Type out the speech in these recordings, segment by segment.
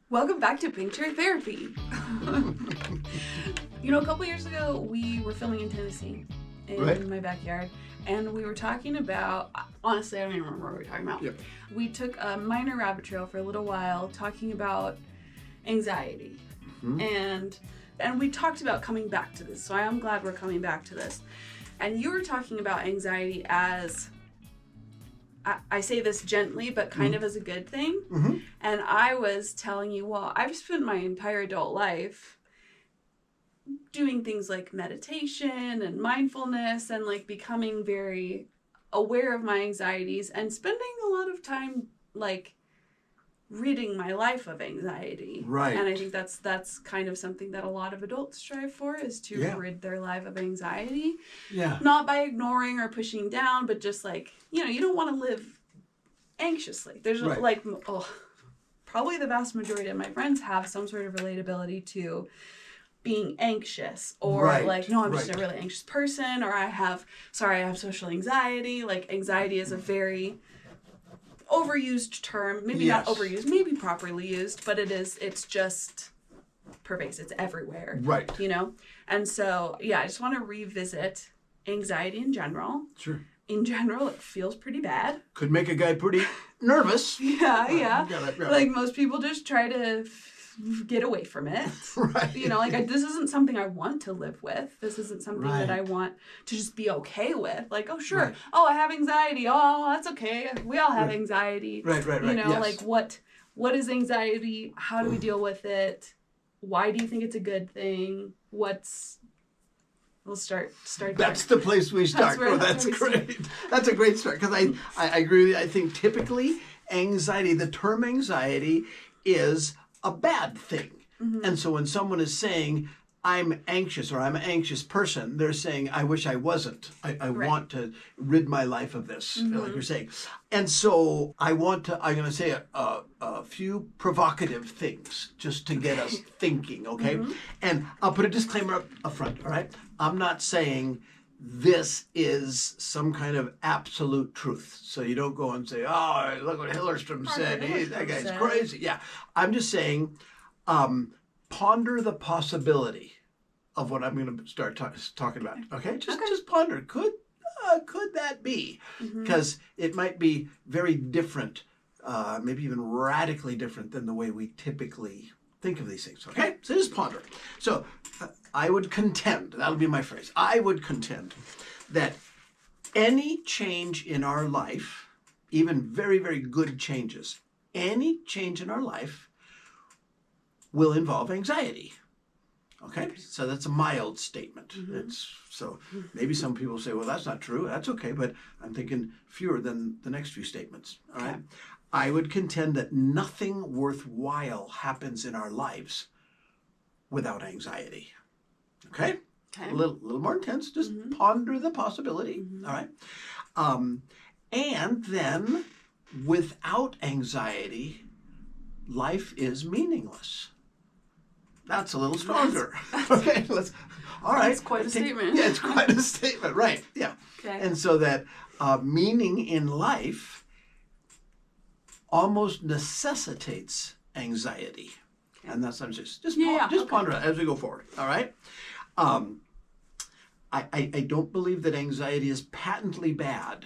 Welcome back to Pink Chair Therapy. A couple years ago, we were filming in Tennessee in my backyard, and we were talking about, honestly, I don't even remember what we were talking about. Yep. We took a minor rabbit trail for a little while talking about anxiety. And we talked about coming back to this, so I am glad we're coming back to this. And you were talking about anxiety as, I say this gently, but kind of as a good thing. And I was telling you, well, I've spent my entire adult life doing things like meditation and mindfulness and like becoming very aware of my anxieties and spending a lot of time like ridding my life of anxiety. Right. And I think that's kind of something that a lot of adults strive for, is to rid their life of anxiety. Yeah. Not by ignoring or pushing down, but just like, you don't want to live anxiously. There's probably the vast majority of my friends have some sort of relatability to being anxious, or no, I'm just a really anxious person, or I have social anxiety. Like, anxiety is a very overused term, maybe not overused, maybe properly used, but it's just pervasive. It's everywhere. Right. And so, I just want to revisit anxiety in general. Sure. In general, it feels pretty bad. Could make a guy pretty nervous. Yeah. Like, most people just try to get away from it. Right. This isn't something I want to live with. This isn't something that I want to just be okay with. Like, oh, sure. Right. Oh, I have anxiety. Oh, that's okay. We all have anxiety. Right. Like, what is anxiety? How do we deal with it? Why do you think it's a good thing? We'll start there. That's the place we start. That's great. That's a great start, because I agree with you. I think typically the term anxiety is a bad thing. And so when someone is saying, I'm anxious, or I'm an anxious person, they're saying, I wish I wasn't. I want to rid my life of this, like you're saying. And so I'm going to say a few provocative things just to get us thinking, okay? And I'll put a disclaimer up front, all right? I'm not saying this is some kind of absolute truth. So you don't go and say, oh, look what Hillerstrom said. That guy's crazy. Yeah. I'm just saying, ponder the possibility of what I'm going to start talking about. Okay? Just ponder. Could that be? Because it might be very different, maybe even radically different than the way we typically think of these things. Okay? So just ponder. So I would contend, that'll be my phrase, I would contend that any change in our life, even very, very good changes, any change in our life will involve anxiety. Okay? So that's a mild statement. So maybe some people say, well, that's not true. That's okay, but I'm thinking fewer than the next few statements. All right? I would contend that nothing worthwhile happens in our lives without anxiety. Okay? A little more intense. Just ponder the possibility. All right? And then, without anxiety, life is meaningless. That's a little stronger. Okay? All right. That's quite a statement. Yeah, it's quite a statement. Right. Yeah. Okay. And so that meaning in life almost necessitates anxiety. And that's what I'm just ponder it as we go forward. All right? I don't believe that anxiety is patently bad.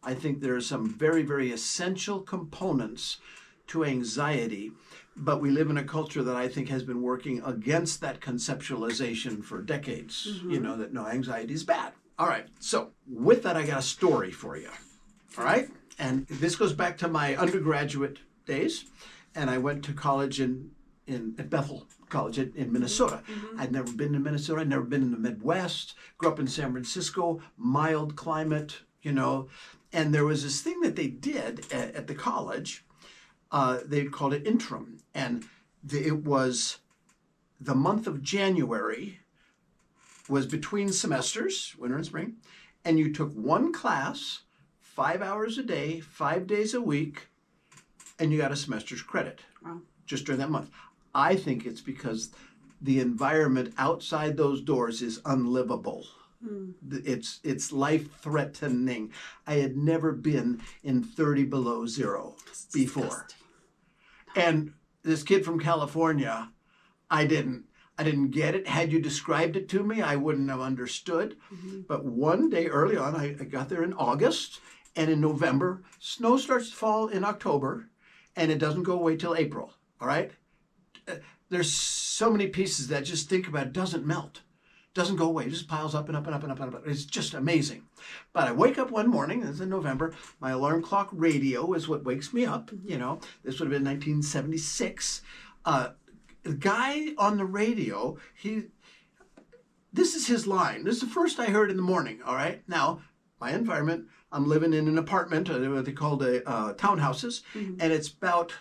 I think there are some very, very essential components to anxiety, but we live in a culture that I think has been working against that conceptualization for decades, that no, anxiety is bad. All right, so with that, I got a story for you. All right? And this goes back to my undergraduate days, and I went to college at Bethel College in Minnesota. I'd never been to Minnesota. I'd never been in the Midwest. Grew up in San Francisco, mild climate, And there was this thing that they did at the college. They called it interim. And it was the month of January was between semesters, winter and spring. And you took one class, 5 hours a day, 5 days a week, and you got a semester's credit. Wow. Just during that month. I think it's because the environment outside those doors is unlivable. It's life-threatening. I had never been in 30 below zero before. And this kid from California, I didn't get it. Had you described it to me, I wouldn't have understood. But one day early on, I got there in August, and in November, snow starts to fall in October, and it doesn't go away till April, all right? There's so many pieces that just think about it, doesn't melt. Doesn't go away. It just piles up and up and up and up and up. It's just amazing. But I wake up one morning, it's in November, my alarm clock radio is what wakes me up. You know, this would have been 1976. The guy on the radio, this is his line. This is the first I heard in the morning, all right? Now, my environment, I'm living in an apartment, what they call townhouses, and it's about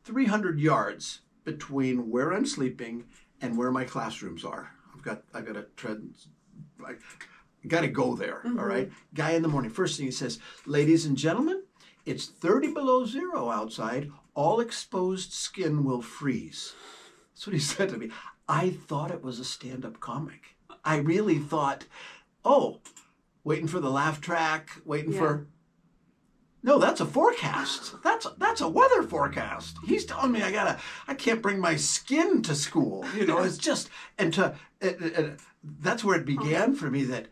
300 yards between where I'm sleeping and where my classrooms are. I've got to tread, I got to go there, all right? Guy in the morning, first thing he says, ladies and gentlemen, it's 30 below zero outside. All exposed skin will freeze. That's what he said to me. I thought it was a stand-up comic. I really thought, oh, waiting for the laugh track, waiting for... No, that's a forecast. That's a weather forecast. He's telling me I can't bring my skin to school. You know, it's just, that's where it began for me that,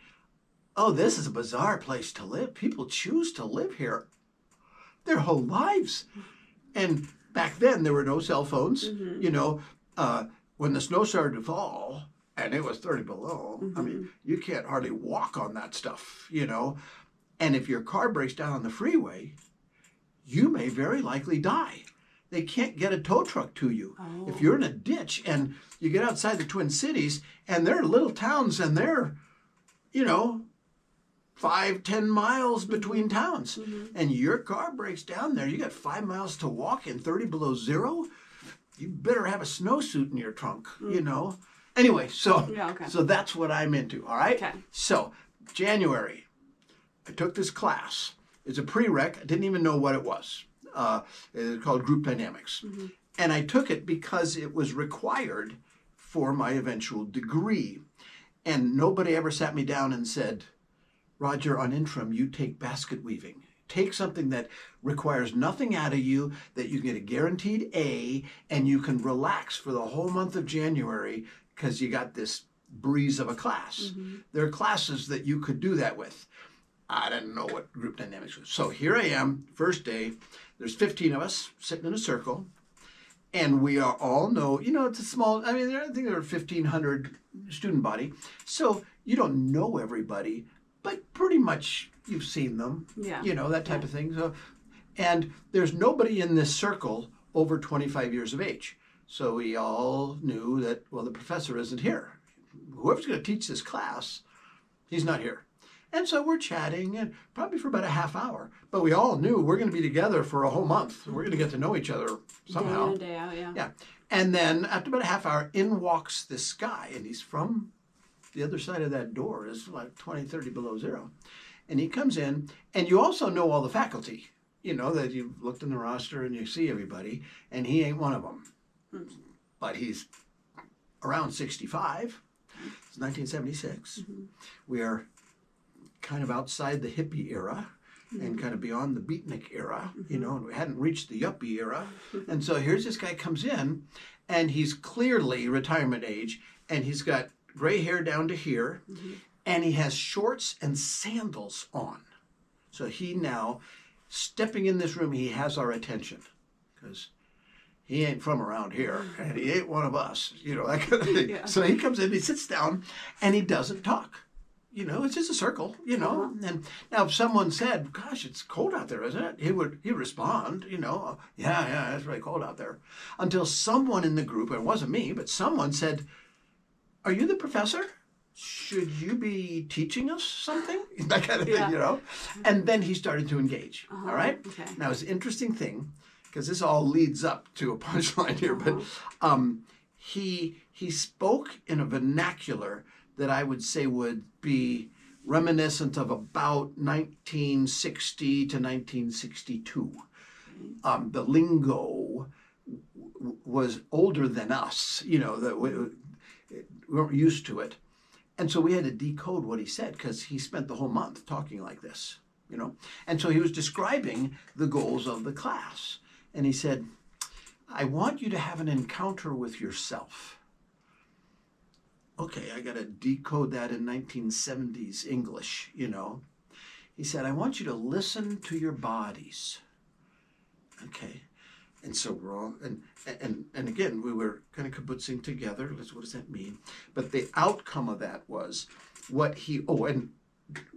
oh, this is a bizarre place to live. People choose to live here their whole lives. And back then there were no cell phones. You know, when the snow started to fall and it was 30 below, I mean, you can't hardly walk on that stuff, you know. And if your car breaks down on the freeway, you may very likely die. They can't get a tow truck to you. If you're in a ditch and you get outside the Twin Cities and there are little towns and they're, you know, 5-10 miles between towns, and your car breaks down there, you got 5 miles to walk in 30 below zero, you better have a snowsuit in your trunk, you know. Anyway, so that's what I'm into, all right? Okay. So, January. I took this class. It's a prereq. I didn't even know what it was. It's called Group Dynamics. And I took it because it was required for my eventual degree. And nobody ever sat me down and said, Roger, on interim, you take basket weaving. Take something that requires nothing out of you, that you get a guaranteed A, and you can relax for the whole month of January because you got this breeze of a class. There are classes that you could do that with. I didn't know what group dynamics was. So here I am, first day. There's 15 of us sitting in a circle. And we are all know, you know, it's a small, I mean, I think there are 1,500 student body. So you don't know everybody, but pretty much you've seen them. You know, that type of thing. So, and there's nobody in this circle over 25 years of age. So we all knew that, well, the professor isn't here. Whoever's going to teach this class, he's not here. And so we're chatting, and probably for about a half hour. But we all knew we're going to be together for a whole month. We're going to get to know each other somehow. Day in and day out, yeah. And then after about a half hour, in walks this guy, and he's from the other side of that door. It's like 20, 30 below zero. And he comes in, and you also know all the faculty. You know, that you've looked in the roster and you see everybody, and he ain't one of them. But he's around 65. It's 1976. We are kind of outside the hippie era and kind of beyond the beatnik era, you know, and we hadn't reached the yuppie era. And so here's this guy comes in, and he's clearly retirement age, and he's got gray hair down to here, and he has shorts and sandals on. So he now, stepping in this room, he has our attention, because he ain't from around here, and he ain't one of us, you know, that kind of thing. So he comes in, he sits down, and he doesn't talk. You know, it's just a circle, you know. And now if someone said, gosh, it's cold out there, isn't it? He'd respond, you know, yeah, it's really cold out there. Until someone in the group, and it wasn't me, but someone said, are you the professor? Should you be teaching us something? That kind of thing, you know. And then he started to engage, all right? Now, it's an interesting thing, because this all leads up to a punchline here, but he spoke in a vernacular that I would say would be reminiscent of about 1960 to 1962. The lingo was older than us, you know, we weren't used to it. And so we had to decode what he said, because he spent the whole month talking like this, you know. And so he was describing the goals of the class. And he said, I want you to have an encounter with yourself. Okay, I got to decode that in 1970s English, you know. He said, I want you to listen to your bodies. Okay. And so we're all, and again, we were kind of kibbutzing together. What does that mean? But the outcome of that was and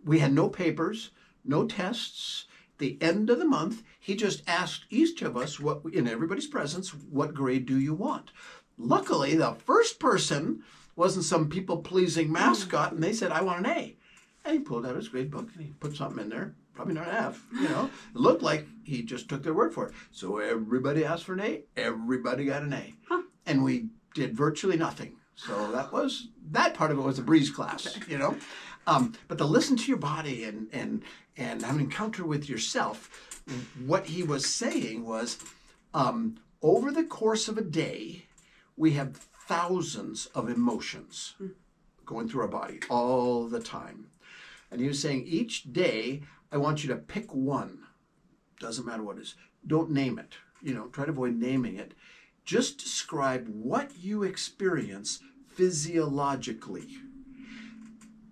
we had no papers, no tests. The end of the month, he just asked each of us, in everybody's presence, what grade do you want? Luckily, the first person wasn't some people-pleasing mascot, and they said, I want an A. And he pulled out his grade book, and he put something in there, probably not an F, you know. It looked like he just took their word for it. So everybody asked for an A, everybody got an A. Huh. And we did virtually nothing. So that part of it was a breeze class, you know. But to listen to your body and have an encounter with yourself, what he was saying was, over the course of a day, we have thousands of emotions going through our body all the time. And he was saying each day, I want you to pick one. Doesn't matter what it is. Don't name it. You know, try to avoid naming it. Just describe what you experience physiologically.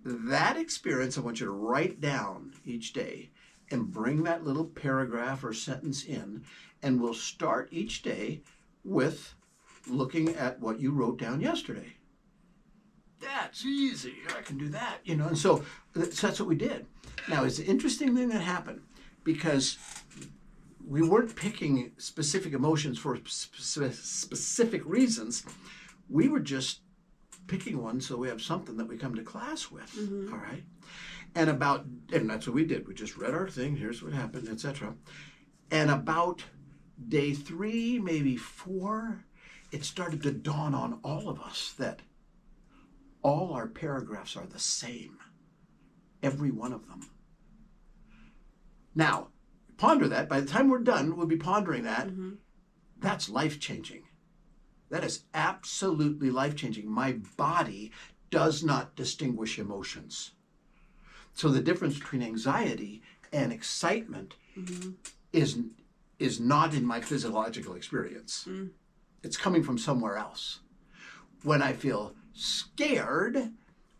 That experience, I want you to write down each day and bring that little paragraph or sentence in. And we'll start each day with looking at what you wrote down yesterday. That's easy. I can do that, you know. And so that's what we did. Now, it's an interesting thing that happened because we weren't picking specific emotions for specific reasons. We were just picking one so we have something that we come to class with, all right? And that's what we did. We just read our thing, here's what happened, etc. And about day 3, maybe 4, it started to dawn on all of us that all our paragraphs are the same, every one of them. Now, ponder that. By the time we're done, we'll be pondering that. That's life-changing. That is absolutely life-changing. My body does not distinguish emotions. So the difference between anxiety and excitement is not in my physiological experience. It's coming from somewhere else. When I feel scared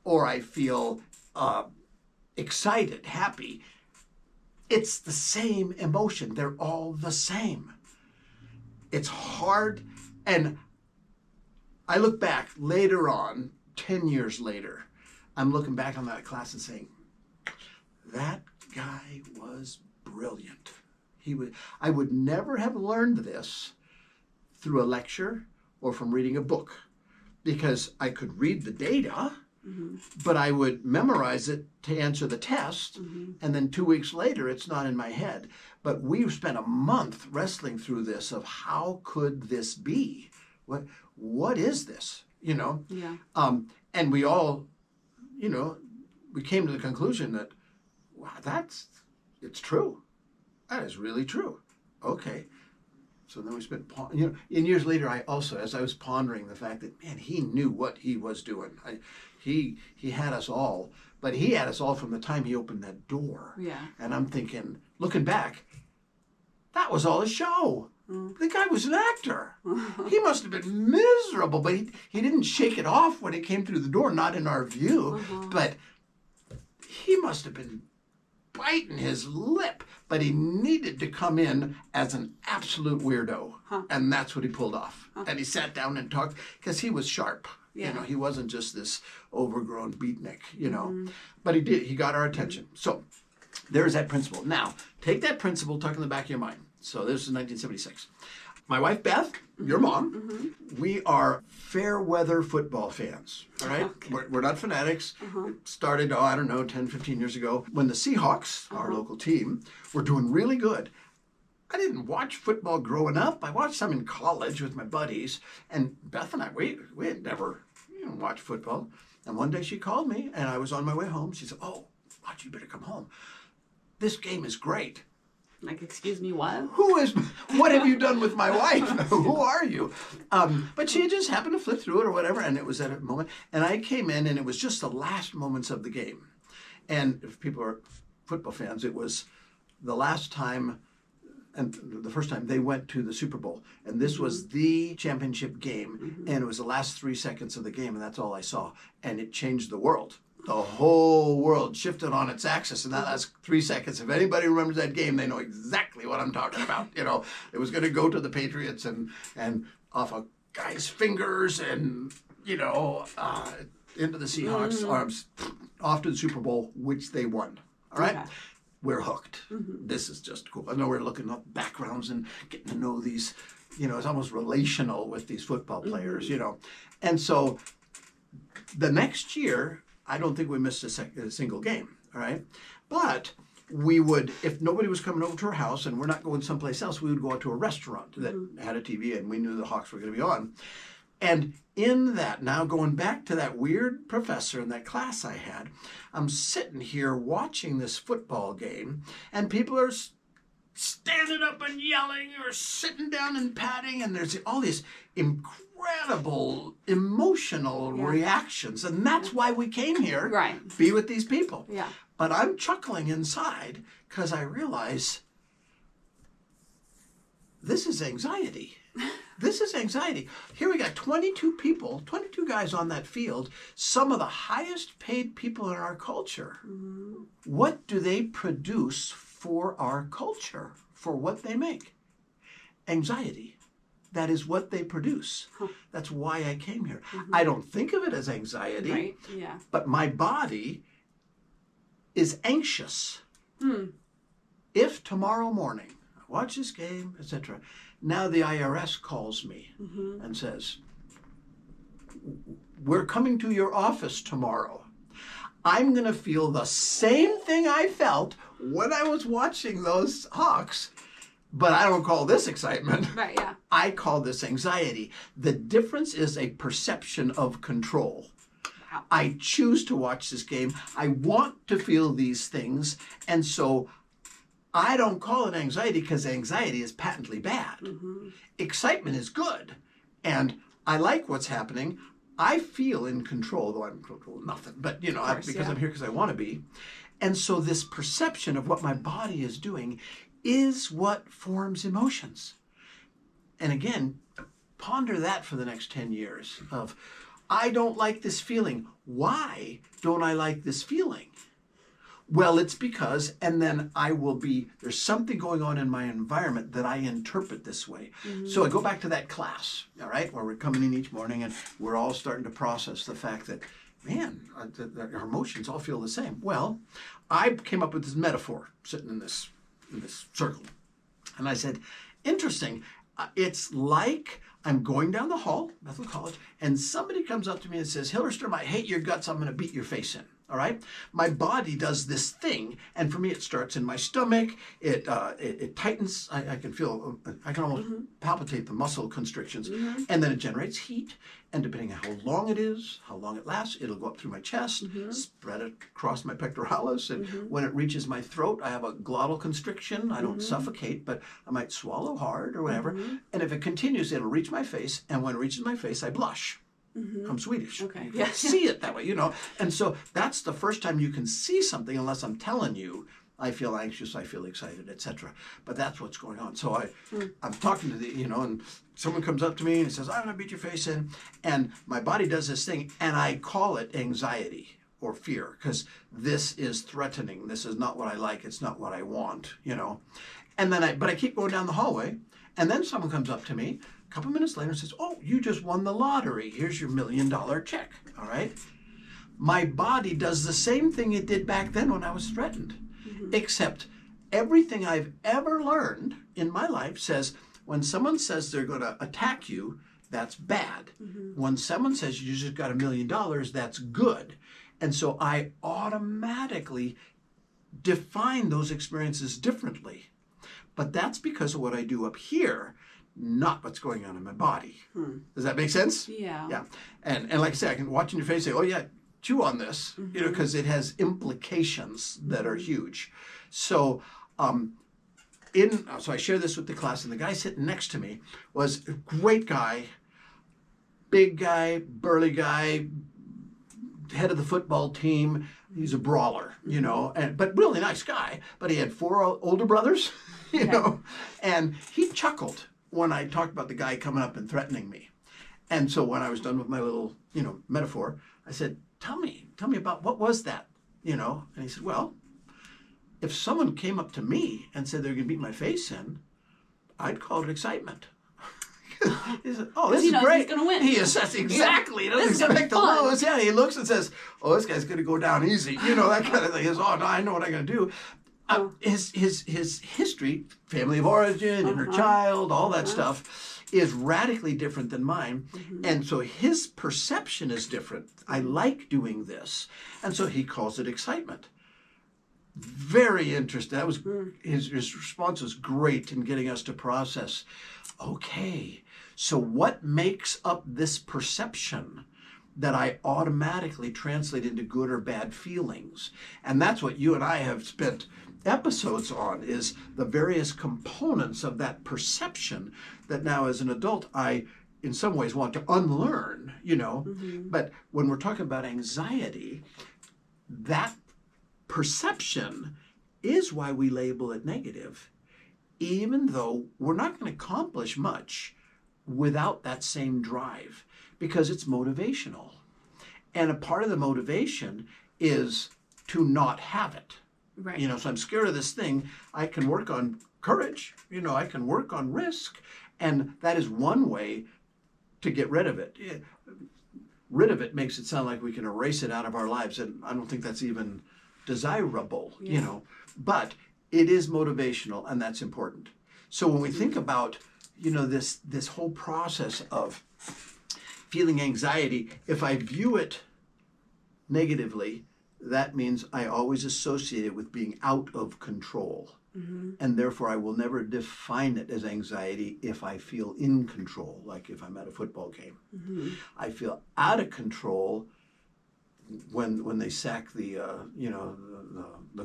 or I feel excited, happy, it's the same emotion. They're all the same. It's hard. And I look back later on, 10 years later, I'm looking back on that class and saying, that guy was brilliant. I would never have learned this through a lecture or from reading a book, because I could read the data, but I would memorize it to answer the test, and then 2 weeks later, it's not in my head. But we've spent a month wrestling through this of how could this be? What is this? You know? Yeah. And we all, you know, we came to the conclusion that, wow, it's true. That is really true. Okay. So then we spent, you know, and years later, I also, as I was pondering the fact that, man, he knew what he was doing. He had us all, but he had us all from the time he opened that door. Yeah. And I'm thinking, looking back, that was all a show. The guy was an actor. He must have been miserable, but he didn't shake it off when it came through the door, not in our view, but he must have been biting his lip, but he needed to come in as an absolute weirdo. And that's what he pulled off. And he sat down and talked, because he was sharp. Yeah. You know, he wasn't just this overgrown beatnik, you know. But he got our attention. So there's that principle. Now, take that principle, tuck it in the back of your mind. So this is 1976. My wife, Beth, your mom, we are fair weather football fans, all right? Okay. We're not fanatics. It started, 10, 15 years ago when the Seahawks, our local team, were doing really good. I didn't watch football growing up. I watched some in college with my buddies. And Beth and I, we had never watched football. And one day she called me, and I was on my way home. She said, oh, Watch, you better come home. This game is great. Like, excuse me, what? What have you done with my wife? Who are you? But she just happened to flip through it or whatever, and it was at a moment. And I came in, and it was just the last moments of the game. And if people are football fans, it was the last time and the first time they went to the Super Bowl, and this was the championship game, and it was the last 3 seconds of the game, and that's all I saw, and it changed the world. The whole world shifted on its axis in that last 3 seconds. If anybody remembers that game, they know exactly what I'm talking about. You know, it was going to go to the Patriots and off a guy's fingers, and you know, into the Seahawks' arms, off to the Super Bowl, which they won. All right. Okay. We're hooked. This is just cool. I know we're looking up backgrounds and getting to know these, you know, it's almost relational with these football players, you know. And so the next year, I don't think we missed a single game, all right? But we would, if nobody was coming over to our house and we're not going someplace else, we would go out to a restaurant that had a TV, and we knew the Hawks were going to be on. And in that, now going back to that weird professor in that class I had, I'm sitting here watching this football game, and people are standing up and yelling or sitting down and patting, and there's all these incredible emotional reactions. And that's why we came here, be with these people. Yeah. But I'm chuckling inside because I realize this is anxiety. This is anxiety. Here we got 22 people, 22 guys on that field, some of the highest paid people in our culture. What do they produce for our culture, for what they make? Anxiety. That is what they produce. That's why I came here. I don't think of it as anxiety, but my body is anxious. If tomorrow morning I watch this game, etc., now the IRS calls me and says, we're coming to your office tomorrow. I'm going to feel the same thing I felt when I was watching those Hawks, but I don't call this excitement. I call this anxiety. The difference is a perception of control. Wow. I choose to watch this game. I want to feel these things, and so I don't call it anxiety because anxiety is patently bad. Excitement is good, and I like what's happening. I feel in control, though I'm in control of nothing, but you know, because I'm here because I want to be. And so this perception of what my body is doing is what forms emotions. And again, ponder that for the next 10 years of, I don't like this feeling. Why don't I like this feeling? Well, it's because, and then there's something going on in my environment that I interpret this way. So I go back to that class, all right, where we're coming in each morning and we're all starting to process the fact that, man, our emotions all feel the same. Well, I came up with this metaphor sitting in this circle. And I said, interesting, it's like I'm going down the hall, Bethel College, and somebody comes up to me and says, Hillerstrom, I hate your guts, I'm going to beat your face in. All right, my body does this thing, and for me, it starts in my stomach. It tightens. I can feel. I can almost palpitate the muscle constrictions, and then it generates heat. And depending on how long it is, how long it lasts, it'll go up through my chest, spread it across my pectoralis, and when it reaches my throat, I have a glottal constriction. I don't suffocate, but I might swallow hard or whatever. And if it continues, it'll reach my face, and when it reaches my face, I blush. I'm Swedish. Okay. You can't see it that way, you know. And so that's the first time you can see something, unless I'm telling you, I feel anxious, I feel excited, etc. But that's what's going on. So I'm talking to and someone comes up to me and says, I'm going to beat your face in. And my body does this thing, and I call it anxiety or fear, because this is threatening. This is not what I like. It's not what I want, you know. And then I keep going down the hallway, and then someone comes up to me a couple minutes later and says, oh, you just won the lottery. Here's your $1 million check, all right? My body does the same thing it did back then when I was threatened, except everything I've ever learned in my life says when someone says they're going to attack you, that's bad. When someone says you just got $1 million, that's good. And so I automatically define those experiences differently. But that's because of what I do up here, not what's going on in my body. Does that make sense? Yeah. Yeah. And like I say, I can watch in your face and say, oh yeah, chew on this, you know, because it has implications that are huge. So so I share this with the class, and the guy sitting next to me was a great guy, big guy, burly guy, head of the football team. He's a brawler, but really nice guy. But he had 4 older brothers, you know, and he chuckled when I talked about the guy coming up and threatening me. And so when I was done with my little, metaphor, I said, tell me about what was that, And he said, well, if someone came up to me and said they're going to beat my face in, I'd call it excitement. He said, oh, this is great. He's going to win. He assesses exactly. He doesn't expect to lose. Yeah, he looks and says, oh, this guy's going to go down easy. That kind of thing. He says, oh, no, I know what I'm going to do. His history, family of origin, inner child, all that stuff is radically different than mine. And so his perception is different. I like doing this. And so he calls it excitement. Very interesting. That was his response was great in getting us to process. Okay, so what makes up this perception that I automatically translate into good or bad feelings? And that's what you and I have spent episodes on, is the various components of that perception that now as an adult I in some ways want to unlearn, But when we're talking about anxiety, that perception is why we label it negative, even though we're not going to accomplish much without that same drive, because it's motivational. And a part of the motivation is to not have it. Right. So I'm scared of this thing. I can work on courage. I can work on risk. And that is one way to get rid of it. Rid of it makes it sound like we can erase it out of our lives. And I don't think that's even desirable, But it is motivational, and that's important. So when we think about, this whole process of feeling anxiety, if I view it negatively, that means I always associate it with being out of control. And therefore I will never define it as anxiety if I feel in control, like if I'm at a football game. I feel out of control when they sack the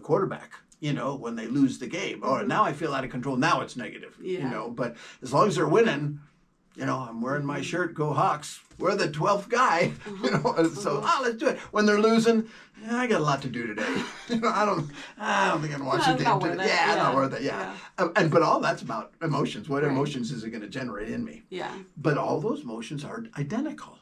quarterback, when they lose the game. Or now I feel out of control. Now it's negative, But as long as they're winning, I'm wearing my shirt, go Hawks. We're the 12th guy, So let's do it. When they're losing, I got a lot to do today. I don't think I can watch the game today. Not worth it. But all that's about emotions. What emotions is it going to generate in me? Yeah. But all those emotions are identical,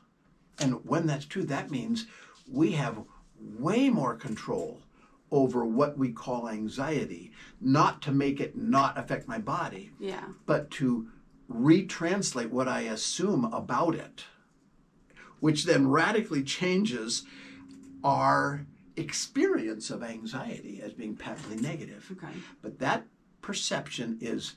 and when that's true, that means we have way more control over what we call anxiety, not to make it not affect my body, but to retranslate what I assume about it, which then radically changes our experience of anxiety as being patently negative. Okay. But that perception is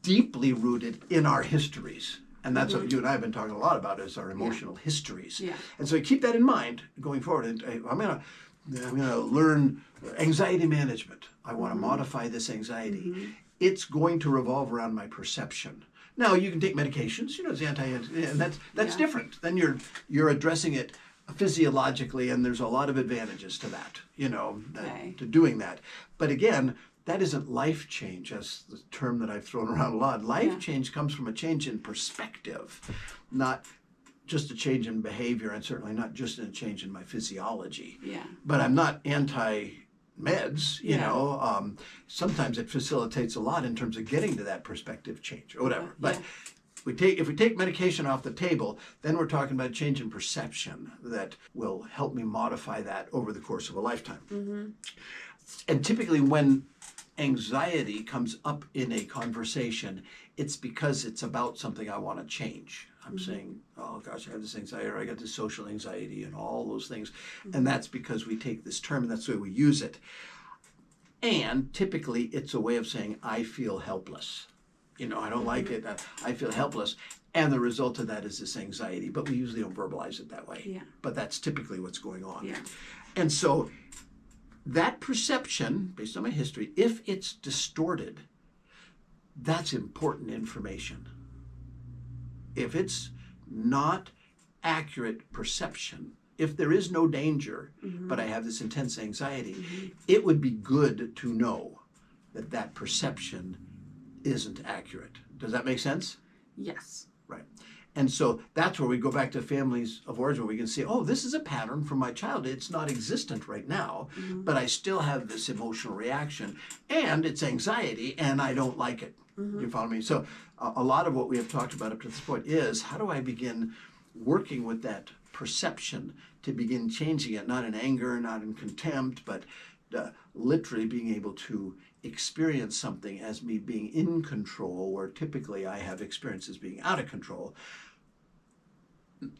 deeply rooted in our histories. And that's what you and I have been talking a lot about, is our emotional histories. Yeah. And so keep that in mind going forward. And I'm gonna learn anxiety management. I want to modify this anxiety. It's going to revolve around my perception. Now you can take medications, it's and that's different. Then you're addressing it physiologically, and there's a lot of advantages to that, to doing that. But again, that isn't life change, as the term that I've thrown around a lot. Life change comes from a change in perspective, not just a change in behavior, and certainly not just a change in my physiology. Yeah. But I'm not anti-meds, sometimes it facilitates a lot in terms of getting to that perspective change or whatever. But if we take medication off the table, then we're talking about a change in perception that will help me modify that over the course of a lifetime. And typically when anxiety comes up in a conversation, it's because it's about something I want to change. I'm saying, oh gosh, I have this anxiety, or I got this social anxiety, and all those things. And that's because we take this term and that's the way we use it. And typically it's a way of saying, I feel helpless. I don't like it. I feel helpless. And the result of that is this anxiety. But we usually don't verbalize it that way. Yeah. But that's typically what's going on. Yeah. And so that perception, based on my history, if it's distorted, that's important information. If it's not accurate perception, if there is no danger, but I have this intense anxiety, it would be good to know that perception isn't accurate. Does that make sense? Yes. Right. And so that's where we go back to families of origin, where we can see, oh, this is a pattern from my childhood. It's not existent right now, but I still have this emotional reaction, and it's anxiety, and I don't like it. You follow me? So a lot of what we have talked about up to this point is, how do I begin working with that perception to begin changing it, not in anger, not in contempt, but literally being able to experience something as me being in control, where typically I have experiences being out of control.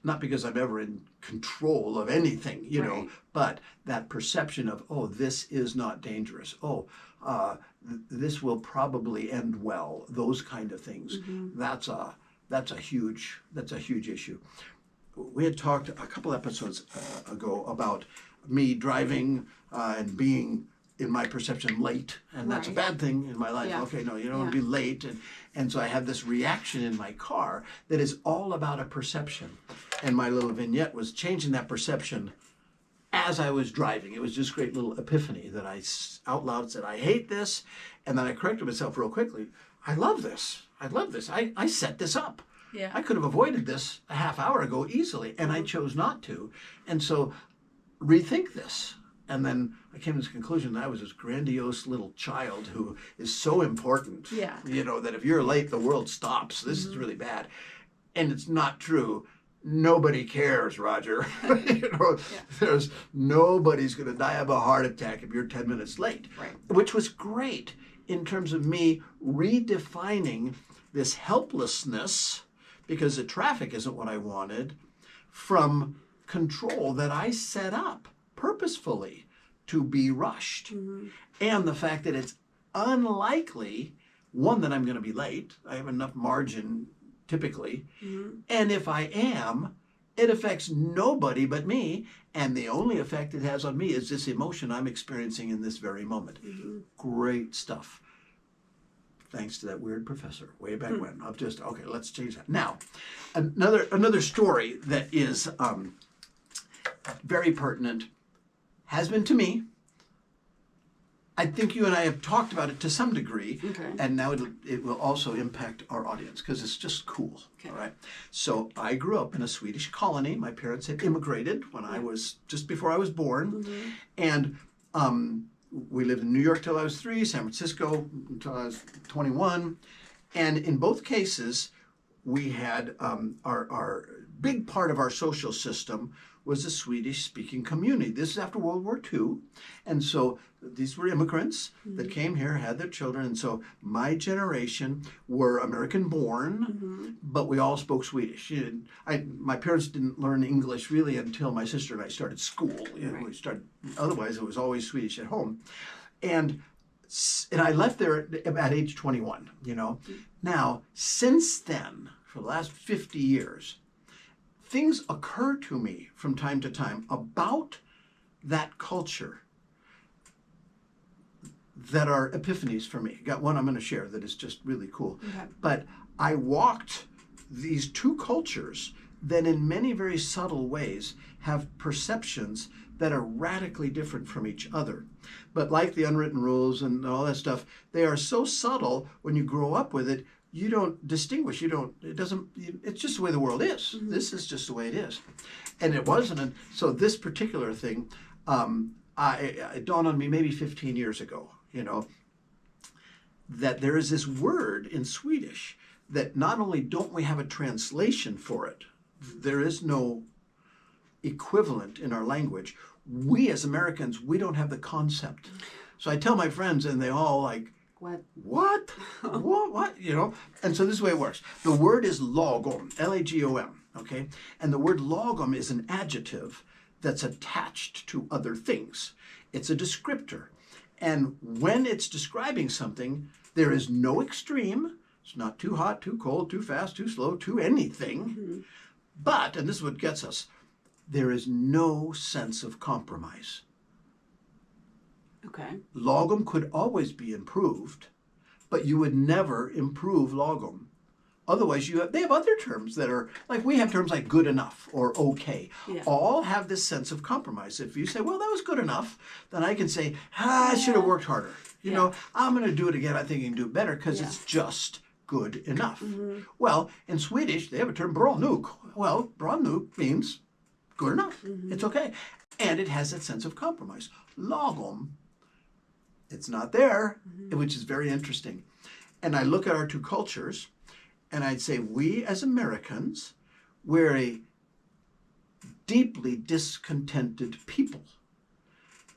Not because I'm ever in control of anything, you know, but that perception of, oh, this is not dangerous. Oh, this will probably end well. Those kind of things. That's a huge issue. We had talked a couple episodes ago about me driving and being, in my perception, late, and that's a bad thing in my life. Yeah. Okay, no, you don't want to be late, and so I have this reaction in my car that is all about a perception, and my little vignette was changing that perception as I was driving. It was just a great little epiphany that I out loud said, I hate this, and then I corrected myself real quickly. I love this. I set this up. Yeah. I could have avoided this a half hour ago easily, and I chose not to, and so rethink this. And then I came to this conclusion that I was this grandiose little child who is so important, you know, that if you're late, the world stops. This is really bad. And it's not true. Nobody cares, Roger. You know, there's nobody's going to die of a heart attack if you're 10 minutes late, which was great in terms of me redefining this helplessness, because the traffic isn't what I wanted, from control that I set up purposefully to be rushed. And the fact that it's unlikely, one, that I'm going to be late. I have enough margin typically. And if I am, it affects nobody but me. And the only effect it has on me is this emotion I'm experiencing in this very moment. Great stuff. Thanks to that weird professor way back when. I've just, okay, let's change that. Now, another story that is very pertinent, has been to me. I think you and I have talked about it to some degree, and now it will also impact our audience because it's just cool. All right. So I grew up in a Swedish colony. My parents had immigrated when I was just before I was born, and we lived in New York till I was 3, San Francisco until I was 21, and in both cases, we had our big part of our social system was a Swedish-speaking community. This is after World War II, and so these were immigrants that came here, had their children, and so my generation were American-born, but we all spoke Swedish. My parents didn't learn English really until my sister and I started school. We started. Otherwise, it was always Swedish at home, and I left there at age 21. You know, now since then, for the last 50 years. Things occur to me from time to time about that culture that are epiphanies for me. Got one I'm going to share that is just really cool. But I walked these two cultures that in many very subtle ways have perceptions that are radically different from each other. But like the unwritten rules and all that stuff, they are so subtle when you grow up with it, you don't distinguish. It's just the way the world is. This is just the way it is. And it wasn't. So this particular thing, it dawned on me maybe 15 years ago, you know, that there is this word in Swedish that not only don't we have a translation for it, there is no equivalent in our language. We as Americans, we don't have the concept. So I tell my friends and they all like, What? What? You know? And so this is the way it works. The word is lagom, L-A-G-O-M, okay? And the word lagom is an adjective that's attached to other things. It's a descriptor. And when it's describing something, there is no extreme. It's not too hot, too cold, too fast, too slow, too anything. But, and this is what gets us, there is no sense of compromise. Okay. Lagom could always be improved, but you would never improve lagom. Otherwise, they have other terms that are, like we have terms like good enough or okay. All have this sense of compromise. If you say, well, that was good enough, then I can say, I should have worked harder. You know, I'm going to do it again. I think I can do it better because it's just good enough. Well, in Swedish, they have a term, bra nog. Well, bra nog means good enough. It's okay. And it has that sense of compromise. Lagom, it's not there, which is very interesting. And I look at our two cultures, and I'd say we as Americans, we're a deeply discontented people.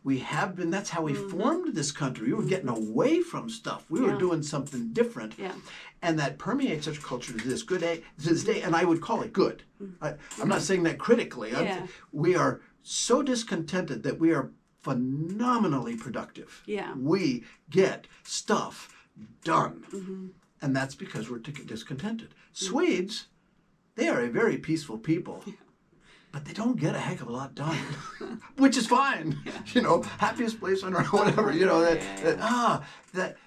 We have been, that's how we formed this country. We were getting away from stuff. We were doing something different. And that permeates our culture to this day, and I would call it good. I'm not saying that critically. We are so discontented that we are phenomenally productive. We get stuff done. And that's because we're discontented. Swedes, they are a very peaceful people. But they don't get a heck of a lot done, which is fine. You know, happiest place on earth, whatever. You know that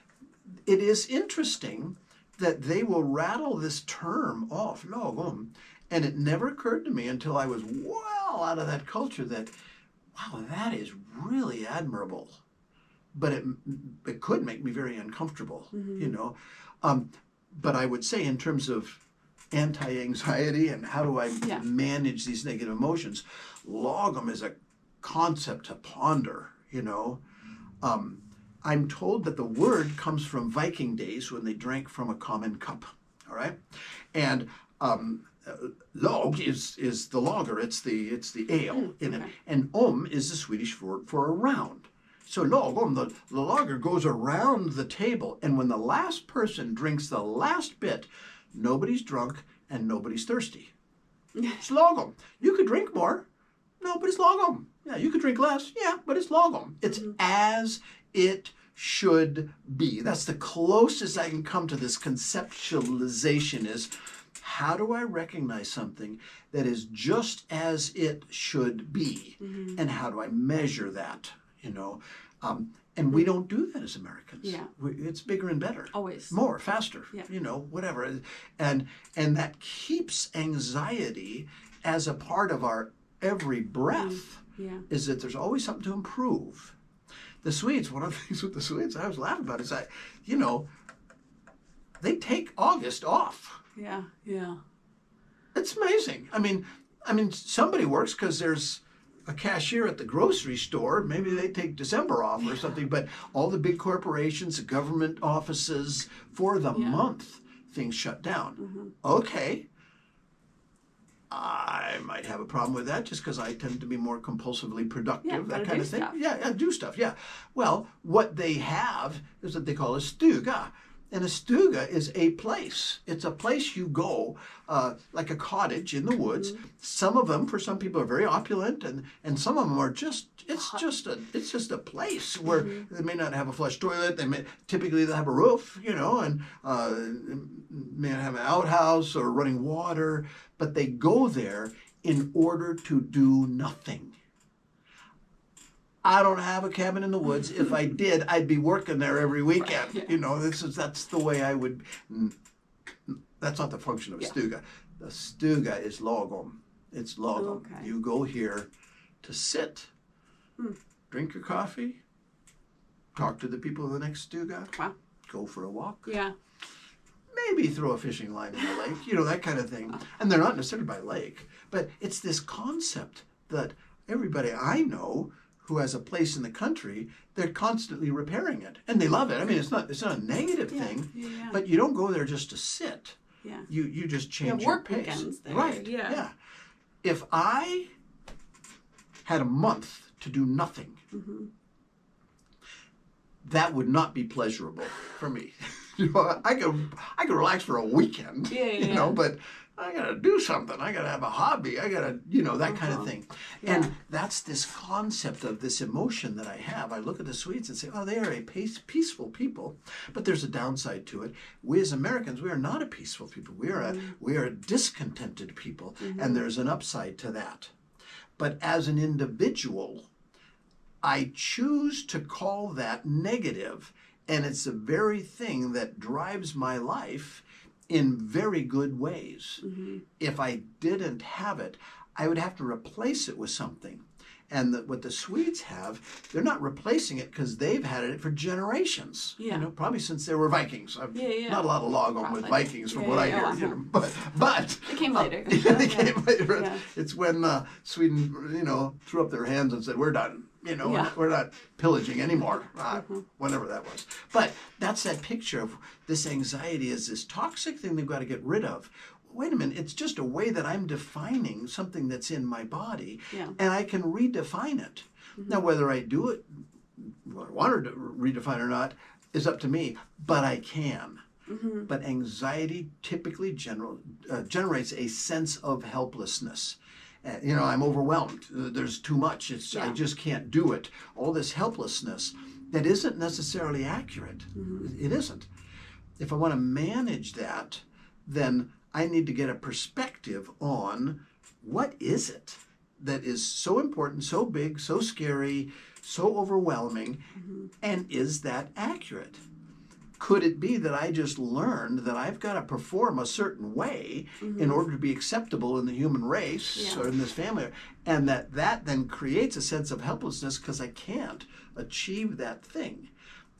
it is interesting that they will rattle this term off, lagom, and it never occurred to me until I was well out of that culture that, wow, that is really admirable, but it could make me very uncomfortable. You know, but I would say in terms of anti-anxiety and how do I manage these negative emotions, lagom is a concept to ponder, you know. I'm told that the word comes from Viking days when they drank from a common cup, all right? And log is the lager, it's the ale in it. And is the Swedish word for around. So lagom, the lager goes around the table, and when the last person drinks the last bit, nobody's drunk and nobody's thirsty. It's lagom. You could drink more. No, but it's lagom. Yeah, you could drink less. Yeah, but it's lagom. It's as it should be. That's the closest I can come to this conceptualization is how do I recognize something that is just as it should be? And how do I measure that, you know? And we don't do that as Americans. It's bigger and better. Always. More, faster, you know, whatever. And that keeps anxiety as a part of our every breath, is that there's always something to improve. The Swedes, one of the things with the Swedes I was laughing about is that, you know, they take August off. It's amazing. I mean, somebody works because there's a cashier at the grocery store, maybe they take December off or something, but all the big corporations, the government offices, for the month, things shut down. Okay. I might have a problem with that just because I tend to be more compulsively productive, that kind of thing. Do stuff, Well, what they have is what they call a stuga. And a stuga is a place. It's a place you go, like a cottage in the woods. Some of them, for some people, are very opulent, and some of them are it's just a place where they may not have a flush toilet. Typically they'll have a roof, you know, and may not have an outhouse or running water, but they go there in order to do nothing. I don't have a cabin in the woods. If I did, I'd be working there every weekend. You know, that's the way I would. That's not the function of a stuga. The stuga is lagom. It's lagom. You go here to sit, drink your coffee, talk to the people in the next stuga, go for a walk. Maybe throw a fishing line in the lake, you know, that kind of thing. And they're not necessarily by lake, but it's this concept that everybody I know who has a place in the country, they're constantly repairing it. And they love it. I mean, it's not a negative thing, but you don't go there just to sit. You just change your pace. Weekends there. Right. If I had a month to do nothing, that would not be pleasurable for me. You know, I could relax for a weekend, you know, but I got to do something. I got to have a hobby. I got to, you know, that kind of thing. And that's this concept of this emotion that I have. I look at the Swedes and say, oh, they are a peaceful people. But there's a downside to it. We as Americans, we are not a peaceful people. We are a discontented people. And there's an upside to that. But as an individual, I choose to call that negative. And it's the very thing that drives my life in very good ways. If I didn't have it, I would have to replace it with something. And what the Swedes have, they're not replacing it because they've had it for generations. Yeah. You know, probably since they were Vikings. Not a lot of log on with Vikings from what I hear. You know, but they came later. they came later. Yeah. It's when Sweden, you know, threw up their hands and said, "We're done. You know, we're not pillaging anymore." Whenever that was. But that's that picture of this anxiety as this toxic thing they've got to get rid of. Wait a minute, it's just a way that I'm defining something that's in my body, and I can redefine it. Now, whether I do it, whether I want to redefine or not, is up to me, but I can. But anxiety typically generates a sense of helplessness. You know, I'm overwhelmed. There's too much. I just can't do it. All this helplessness that isn't necessarily accurate. It isn't. If I want to manage that, then I need to get a perspective on what is it that is so important, so big, so scary, so overwhelming, and is that accurate? Could it be that I just learned that I've got to perform a certain way in order to be acceptable in the human race or in this family, and that then creates a sense of helplessness because I can't achieve that thing.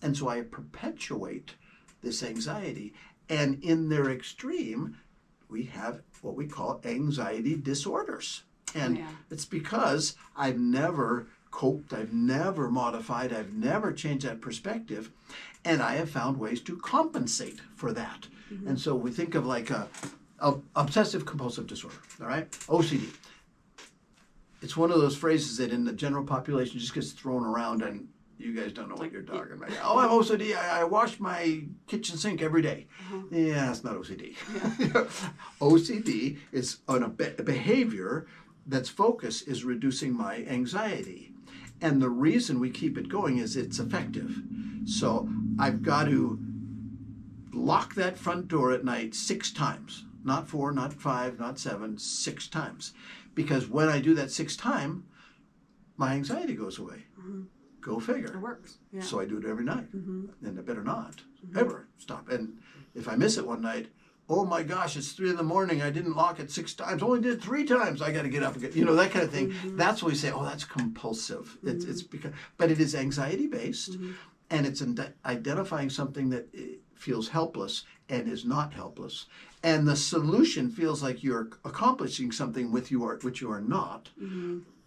And so I perpetuate this anxiety. And in their extreme, we have what we call anxiety disorders. And it's because I've never coped, I've never modified, I've never changed that perspective, and I have found ways to compensate for that. And so we think of like a obsessive compulsive disorder, all right? OCD. It's one of those phrases that in the general population just gets thrown around, and you guys don't know what you're talking about. Oh, I'm OCD. I wash my kitchen sink every day. Yeah, it's not OCD. OCD is on a behavior that's focus is reducing my anxiety. And the reason we keep it going is it's effective. So I've got to lock that front door at night 6 times. Not 4, not 5, not 7, 6 times. Because when I do that 6th time, my anxiety goes away. Go figure. It works. Yeah. So I do it every night. And I better not ever stop. And if I miss it one night, oh my gosh, it's 3 a.m. I didn't lock it 6 times. Only did 3 times. I got to get up again. You know, that kind of thing. That's what we say, oh, that's compulsive. It's because, but it is anxiety based, and it's identifying something that feels helpless and is not helpless. And the solution feels like you're accomplishing something which you are not,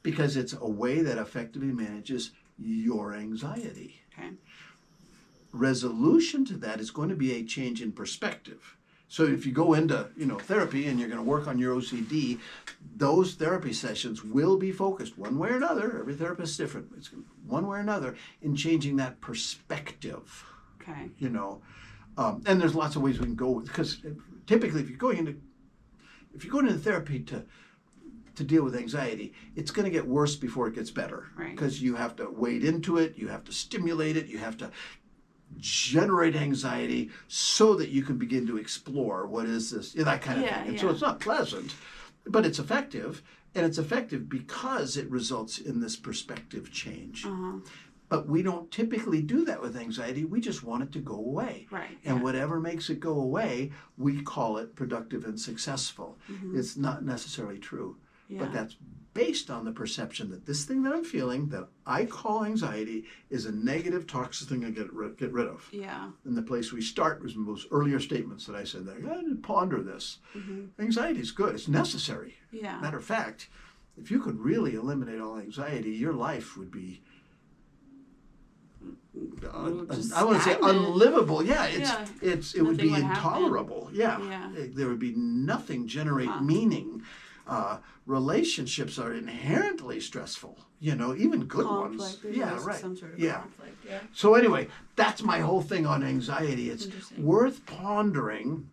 because it's a way that effectively manages your anxiety. Resolution to that is going to be a change in perspective. So if you go into, therapy and you're going to work on your OCD, those therapy sessions will be focused one way or another. Every therapist is different. It's one way or another in changing that perspective. And there's lots of ways we can go, because typically if you're going into therapy to deal with anxiety, it's going to get worse before it gets better. Because you have to wade into it, you have to stimulate it, you have to generate anxiety so that you can begin to explore what is this, that kind of thing. And so it's not pleasant, but it's effective. And it's effective because it results in this perspective change. But we don't typically do that with anxiety. We just want it to go away. And whatever makes it go away, we call it productive and successful. It's not necessarily true. But that's based on the perception that this thing that I'm feeling, that I call anxiety, is a negative, toxic thing I get rid of. And the place we start was in those earlier statements that I said, I got to ponder this. Anxiety is good. It's necessary. Matter of fact, if you could really eliminate all anxiety, your life would be, I want to say unlivable. It would be intolerable. There would be nothing generate meaning. Relationships are inherently stressful, even good ones. Some sort of conflict. So anyway, that's my whole thing on anxiety. It's worth pondering.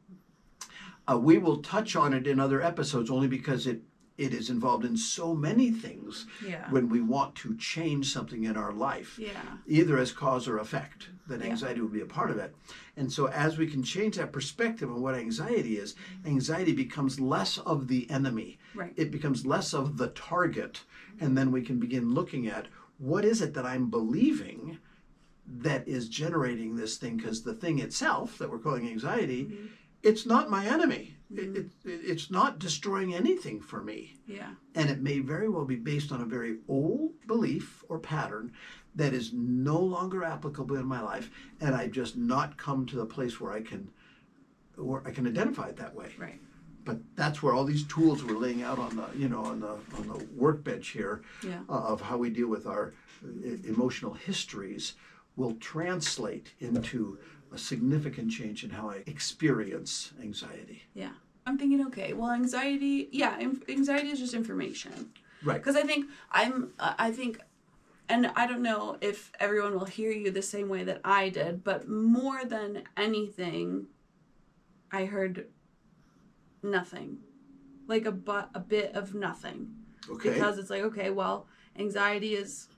We will touch on it in other episodes only because it is involved in so many things when we want to change something in our life, either as cause or effect, that anxiety will be a part of it. And so as we can change that perspective on what anxiety is, anxiety becomes less of the enemy. It becomes less of the target. And then we can begin looking at what is it that I'm believing that is generating this thing, because the thing itself that we're calling anxiety, it's not my enemy. it's not destroying anything for me. Yeah. And it may very well be based on a very old belief or pattern that is no longer applicable in my life, and I've just not come to the place where I can identify it that way. Right. But that's where all these tools we're laying out on the workbench here, of how we deal with our emotional histories, will translate into a significant change in how I experience anxiety. Yeah. I'm thinking, okay, well, anxiety is just information. Right. Because I think, and I don't know if everyone will hear you the same way that I did, but more than anything, I heard nothing. Like a bit of nothing. Okay. Because it's like, okay, well, anxiety is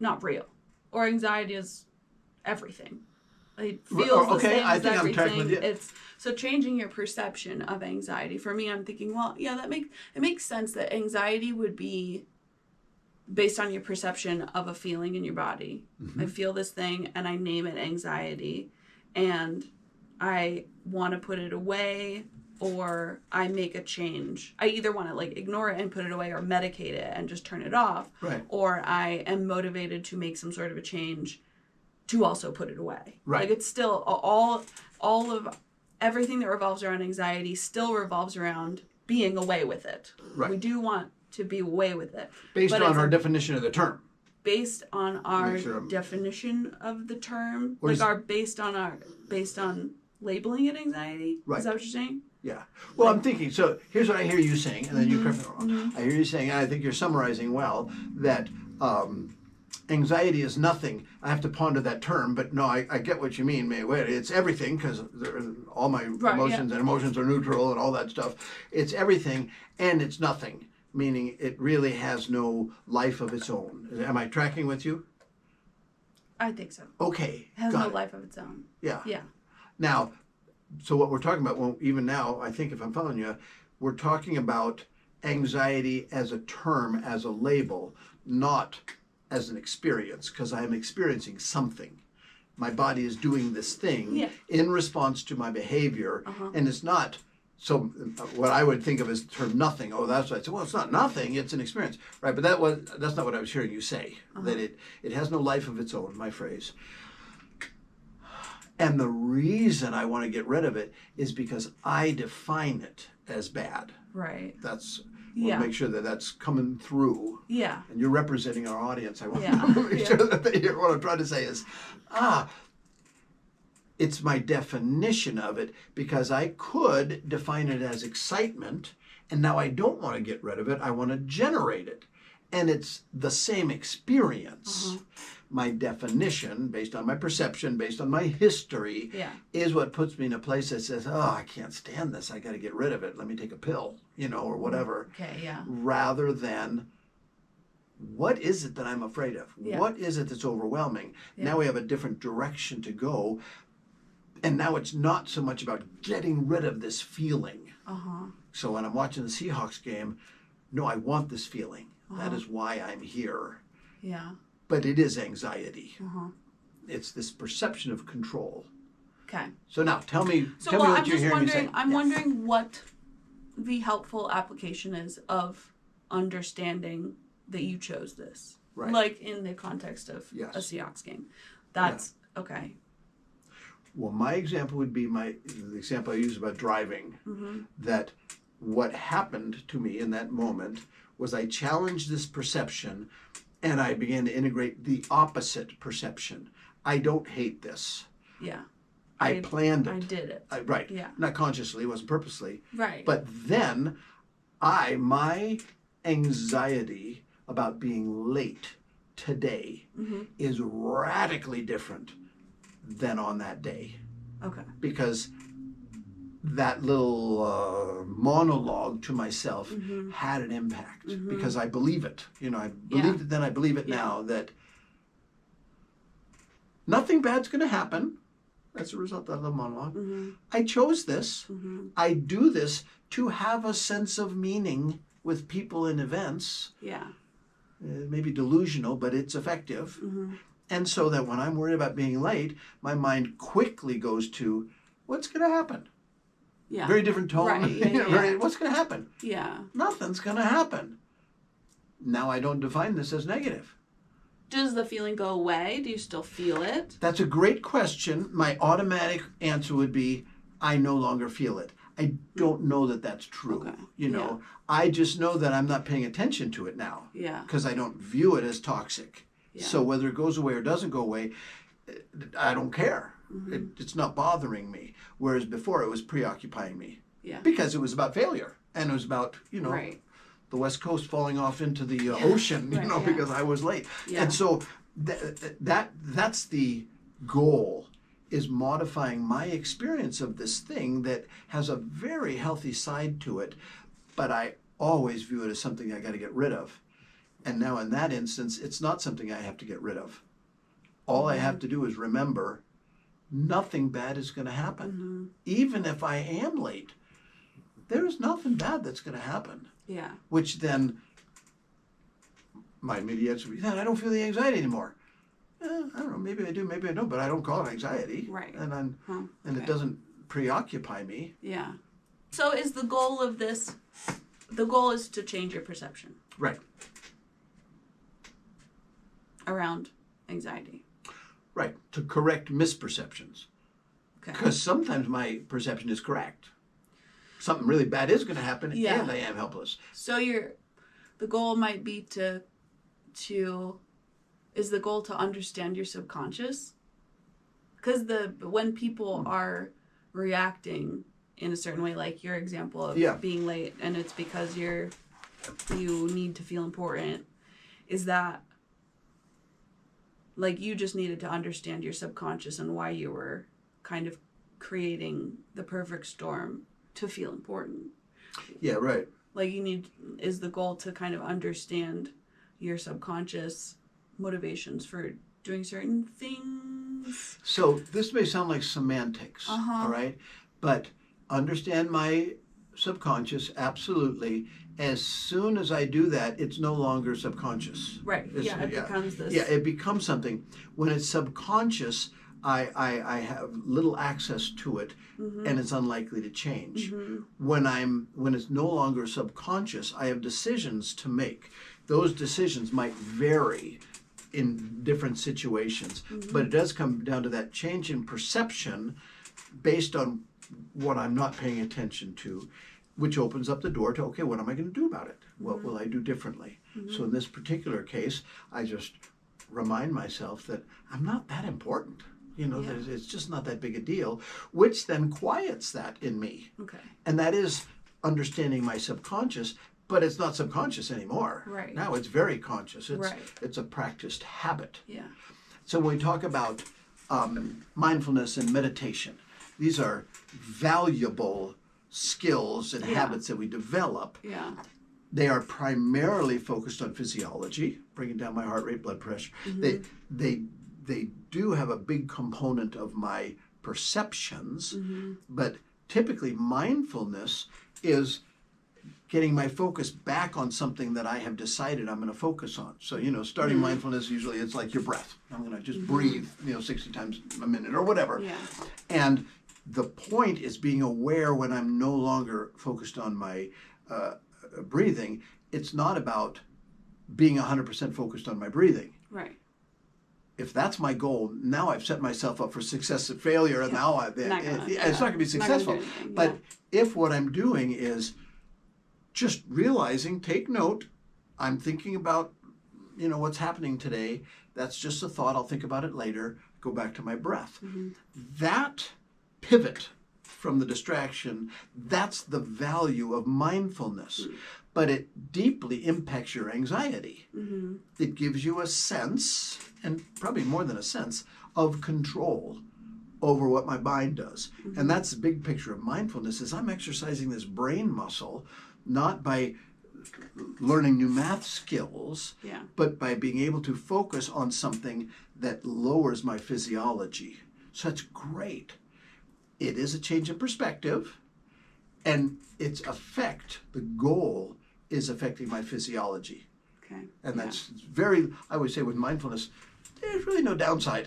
not real. Or anxiety is everything. It feels the same as everything. I'm tracking with you. So changing your perception of anxiety. For me, I'm thinking, well, yeah, it makes sense that anxiety would be based on your perception of a feeling in your body. I feel this thing and I name it anxiety, and I want to put it away, or I make a change. I either want to ignore it and put it away, or medicate it and just turn it off. Right. Or I am motivated to make some sort of a change to also put it away. Right. It's still all of everything that revolves around anxiety still revolves around being away with it. Right. We do want to be away with it. Based on our definition of the term. Based on our definition of the term, based on labeling it anxiety. Right. Is that what you're saying? Yeah. Well, I'm thinking, so here's what I hear you saying, and then you correct me wrong. I hear you saying, and I think you're summarizing well, that anxiety is nothing. I have to ponder that term, but no, I get what you mean. It's everything, because all my emotions and emotions are neutral and all that stuff. It's everything, and it's nothing, meaning it really has no life of its own. Am I tracking with you? I think so. Okay. It has no life of its own. Yeah. Yeah. Now, so what we're talking about, well, even now, I think if I'm following you, we're talking about anxiety as a term, as a label, not as an experience, because I'm experiencing something. My body is doing this thing in response to my behavior, and it's not, so what I would think of as the term nothing, that's what I said, well, it's not nothing, it's an experience, right? But that's not what I was hearing you say, that it has no life of its own, my phrase. And the reason I want to get rid of it is because I define it as bad. Right. We'll make sure that that's coming through. Yeah. And you're representing our audience. I want to make sure that they hear what I'm trying to say is, it's my definition of it, because I could define it as excitement, and now I don't want to get rid of it. I want to generate it. And it's the same experience. My definition, based on my perception, based on my history, is what puts me in a place that says, I can't stand this. I got to get rid of it. Let me take a pill, or whatever. Okay, yeah. Rather than, what is it that I'm afraid of? Yeah. What is it that's overwhelming? Yeah. Now we have a different direction to go. And now it's not so much about getting rid of this feeling. So when I'm watching the Seahawks game, no, I want this feeling. That is why I'm here. Yeah. But it is anxiety. It's this perception of control. Okay. So now, tell me what you're hearing me say. I'm wondering what the helpful application is of understanding that you chose this. Right. Like in the context of a Seahawks game. That's okay. Well, my example would be the example I use about driving. That what happened to me in that moment was I challenged this perception, and I began to integrate the opposite perception. I don't hate this. Yeah. I planned it. I did it. Right. Yeah. Not consciously, it wasn't purposely. Right. But then my anxiety about being late today is radically different than on that day. Okay. Because that little monologue to myself had an impact, because I believe it. I believed it then, I believe it now, that nothing bad's going to happen as a result of the monologue. I chose this. I do this to have a sense of meaning with people and events. Yeah. It may be delusional, but it's effective. And so that when I'm worried about being late, my mind quickly goes to, what's going to happen? Yeah. Very different tone. Right. Yeah, What's going to happen? Yeah. Nothing's going to happen. Now I don't define this as negative. Does the feeling go away? Do you still feel it? That's a great question. My automatic answer would be, I no longer feel it. I don't know that that's true. Okay. I just know that I'm not paying attention to it now. Yeah. Because I don't view it as toxic. Yeah. So whether it goes away or doesn't go away, I don't care. Mm-hmm. It's not bothering me. Whereas before it was preoccupying me. Yeah. Because it was about failure. And it was about, right. the West Coast falling off into the ocean, because I was late. Yeah. And so that's the goal, is modifying my experience of this thing that has a very healthy side to it, but I always view it as something I got to get rid of. And now in that instance, it's not something I have to get rid of. All I have to do is remember nothing bad is going to happen. Mm-hmm. Even if I am late, there's nothing bad that's going to happen. Yeah. Which then, my immediate answer would be, I don't feel the anxiety anymore. I don't know, maybe I do, maybe I don't, but I don't call it anxiety. Right. And it doesn't preoccupy me. Yeah. So is the goal of this, the goal is to change your perception. Right. Around anxiety. Right. To correct misperceptions. Okay. Because sometimes my perception is correct. Something really bad is going to happen, and I am helpless. So the goal might be is the goal to understand your subconscious? Because when people are reacting in a certain way, like your example of being late, and it's because you need to feel important, is that like you just needed to understand your subconscious and why you were kind of creating the perfect storm to feel important. Yeah, right. Like is the goal to kind of understand your subconscious motivations for doing certain things. So this may sound like semantics, all right? But understand my subconscious, absolutely. As soon as I do that, it's no longer subconscious. Right, it becomes this. Yeah, it becomes something. When it's subconscious, I have little access to it, and it's unlikely to change. When it's no longer subconscious, I have decisions to make. Those decisions might vary in different situations, but it does come down to that change in perception based on what I'm not paying attention to, which opens up the door to, okay, what am I going to do about it? What will I do differently? So in this particular case, I just remind myself that I'm not that important. That it's just not that big a deal, which then quiets that in me. Okay. And that is understanding my subconscious, but it's not subconscious anymore. Right. Now it's very conscious. It's a practiced habit. Yeah. So when we talk about mindfulness and meditation, these are valuable skills and habits that we develop. Yeah. They are primarily focused on physiology, bringing down my heart rate, blood pressure. They do have a big component of my perceptions, but typically mindfulness is getting my focus back on something that I have decided I'm going to focus on. So, starting mindfulness, usually it's like your breath. I'm going to just breathe, 60 times a minute or whatever. Yeah. And the point is being aware when I'm no longer focused on my breathing. It's not about being 100% focused on my breathing. Right. If that's my goal, now I've set myself up for success and failure, and now it's not going to be successful. But if what I'm doing is just realizing, take note, I'm thinking about, what's happening today. That's just a thought. I'll think about it later. Go back to my breath. That pivot from the distraction, that's the value of mindfulness. But it deeply impacts your anxiety. It gives you a sense, and probably more than a sense, of control over what my mind does. And that's the big picture of mindfulness, is I'm exercising this brain muscle, not by learning new math skills, but by being able to focus on something that lowers my physiology. So that's great. It is a change in perspective, and its effect, the goal, is affecting my physiology. Okay. And that's I would say with mindfulness, there's really no downside.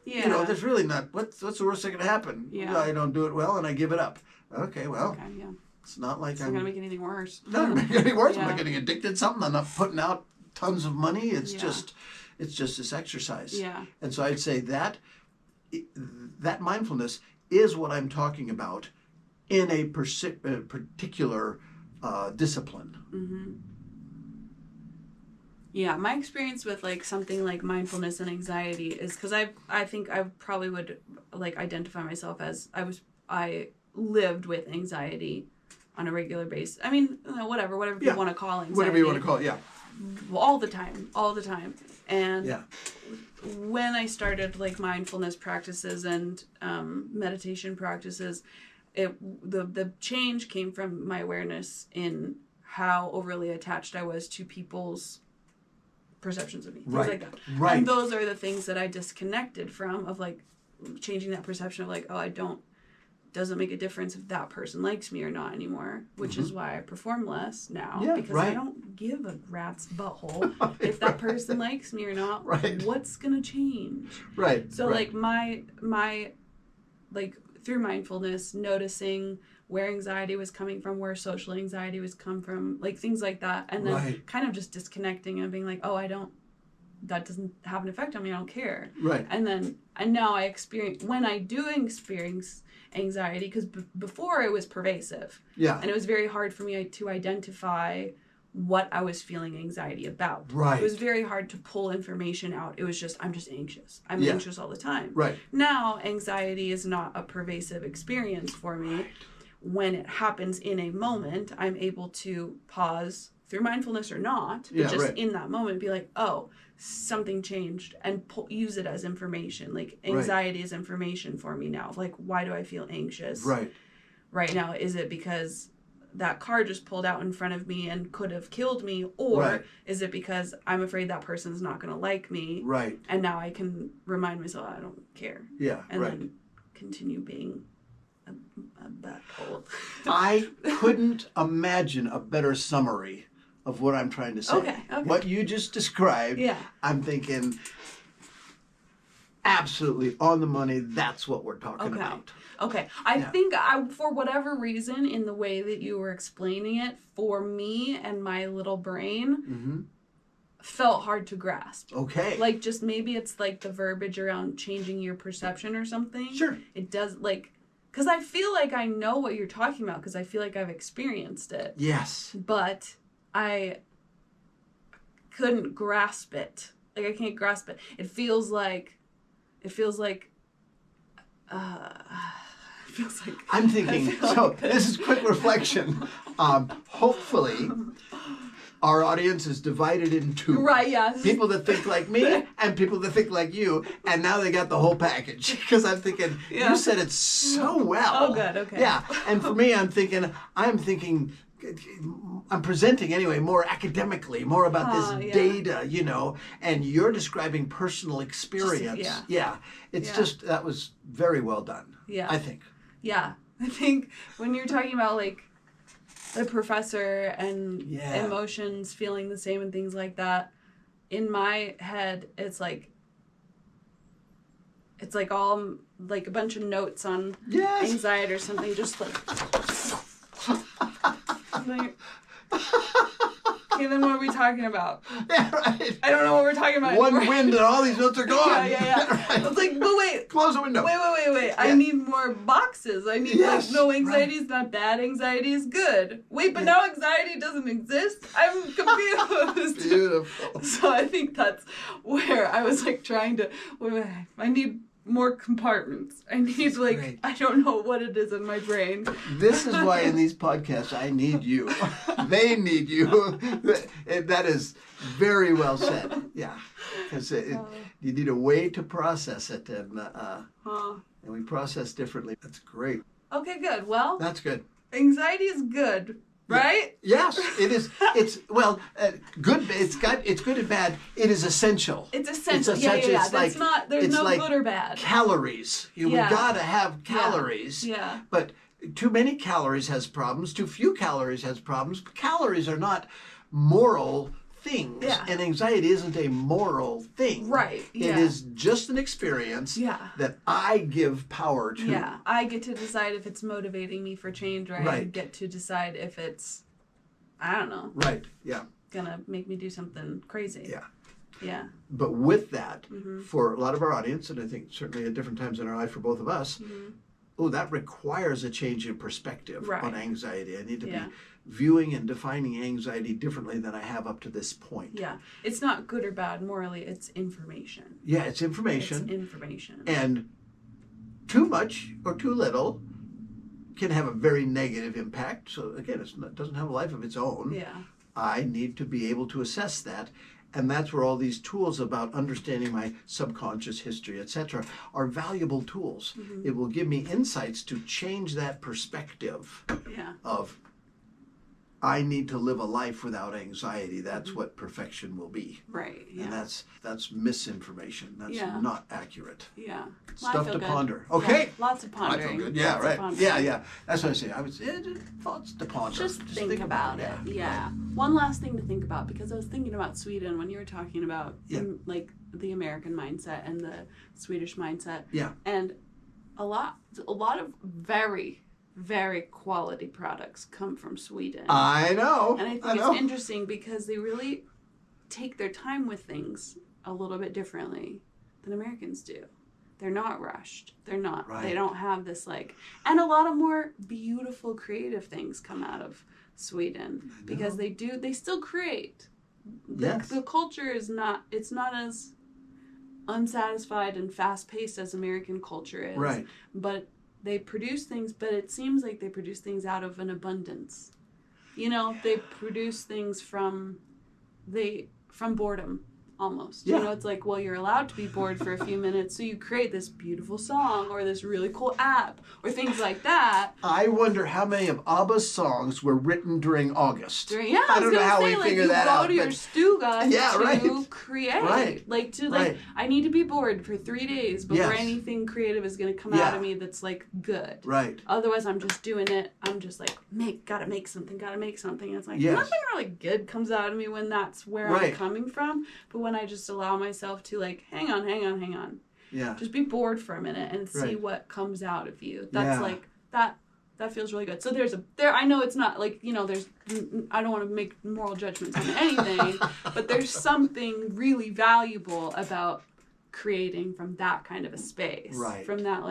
Yeah. There's really not, what's the worst that can happen? Yeah. I don't do it well and I give it up. Okay, well, Okay, yeah. it's not like It's not going to make anything worse. Not going to make any worse. Yeah. I'm not getting addicted to something. I'm not putting out tons of money. It's Yeah. just this exercise. Yeah. And so I'd say that mindfulness is what I'm talking about in a particular discipline. Mm-hmm. Yeah, my experience with like something like mindfulness and anxiety is because I think I probably would like identify myself as I lived with anxiety on a regular basis. I mean, whatever people want to call anxiety. Whatever you want to call it, yeah. All the time. And yeah. when I started like mindfulness practices and meditation practices, the change came from my awareness in how overly attached I was to people's perceptions of me, things like that. Right. And those are the things that I disconnected from, of like changing that perception of like, oh, doesn't make a difference if that person likes me or not anymore, which is why I perform less now, because I don't give a rat's butthole if that person likes me or not. What's gonna change? So like my like through mindfulness, noticing where anxiety was coming from, where social anxiety was come from, like things like that, and then kind of just disconnecting and being like, oh, that doesn't have an effect on me, I don't care. And now I experience anxiety, because before it was pervasive. And it was very hard for me to identify what I was feeling anxiety about. It was very hard to pull information out. It was just, I'm just anxious. I'm anxious all the time. Now, anxiety is not a pervasive experience for me. When it happens in a moment, I'm able to pause through mindfulness or not, but just in that moment be like, oh, something changed, and use it as information. Like anxiety is information for me now. Like, why do I feel anxious right now? Is it because that car just pulled out in front of me and could have killed me, or is it because I'm afraid that person's not going to like me? And now I can remind myself I don't care. And then continue being a butthole. I couldn't imagine a better summary of what I'm trying to say. Okay. What you just described, I'm thinking absolutely on the money. That's what we're talking about. I think for whatever reason, in the way that you were explaining it, for me and my little brain, felt hard to grasp. Like, just maybe it's like the verbiage around changing your perception or something. It does, like, because I feel like I know what you're talking about, because I feel like I've experienced it. But I couldn't grasp it. Like, I can't grasp it. It feels like I'm thinking, so this is quick reflection. Hopefully our audience is divided in two. People that think like me and people that think like you, and now they got the whole package. Because I'm thinking, you said it so well. Oh, good, okay. Yeah, and for me, I'm thinking, I'm presenting anyway more academically, more about this data, and you're describing personal experience. It's just, that was very well done. I think. I think when you're talking about like the professor and emotions feeling the same and things like that, in my head it's like all like a bunch of notes on anxiety or something, just like okay, then what are we talking about? I don't know what we're talking about One anymore. wind and all these notes are gone. It's like, but wait. Close the window. Wait. I need more boxes. I need no, anxiety is not bad. Anxiety is good. Wait, but now anxiety doesn't exist? I'm confused. Beautiful. So I think that's where I was like trying to, I need more compartments. I need I don't know what it is in my brain. This is why in these podcasts I need you. They need you. That is very well said. Because you need a way to process it, and we process differently. That's great. Okay, good. Well, that's good. Anxiety is good. Right? Yes, it is. It's good. It's good and bad. It is essential. It's essential. Yeah. It's there's no good or bad. Calories. We gotta have calories. But too many calories has problems. Too few calories has problems. But calories are not moral things. Yeah. And anxiety isn't a moral thing. Right. Yeah. It is just an experience that I give power to. Yeah. I get to decide if it's motivating me for change, or I get to decide if it's, I don't know. Right. Yeah. Gonna make me do something crazy. Yeah. Yeah. But with that, for a lot of our audience, and I think certainly at different times in our life for both of us, that requires a change in perspective on anxiety. I need to be viewing and defining anxiety differently than I have up to this point. Yeah. It's not good or bad morally, it's information. Yeah, it's information. It's information. And too much or too little can have a very negative impact. So again, it doesn't have a life of its own. Yeah. I need to be able to assess that. And that's where all these tools about understanding my subconscious history, etc., are valuable tools. It will give me insights to change that perspective of I need to live a life without anxiety. That's what perfection will be. Right. Yeah. And that's misinformation. That's not accurate. Yeah. Stuff to ponder. Okay. Yeah, lots of pondering. I feel good. Yeah, right. Yeah. That's what I say. I would say thoughts to ponder. Just think about it. Yeah. One last thing to think about, because I was thinking about Sweden when you were talking about like the American mindset and the Swedish mindset. Yeah. And a lot of very, very quality products come from Sweden. I know. And I think it's interesting because they really take their time with things a little bit differently than Americans do. They're not rushed. They're not. Right. They don't have this and a lot of more beautiful creative things come out of Sweden because they still create. The culture is not, it's not as unsatisfied and fast-paced as American culture is. Right. But they produce things, but it seems like they produce things out of an abundance. They produce things from boredom, almost. Yeah. It's like, well, you're allowed to be bored for a few minutes, so you create this beautiful song or this really cool app or things like that. I wonder how many of ABBA's songs were written during August. I don't know how we figure that out. You go to your stuga to create. Right. I need to be bored for 3 days before anything creative is going to come out of me that's good. Right. Otherwise, I'm just doing it. I'm just gotta make something. And it's nothing really good comes out of me when that's where I'm coming from. But when I just allow myself to hang on. Yeah. Just be bored for a minute and see what comes out of you. That's that feels really good. So I know it's not there's, I don't want to make moral judgments on anything, but there's something really valuable about creating from that kind of a space. Right. From that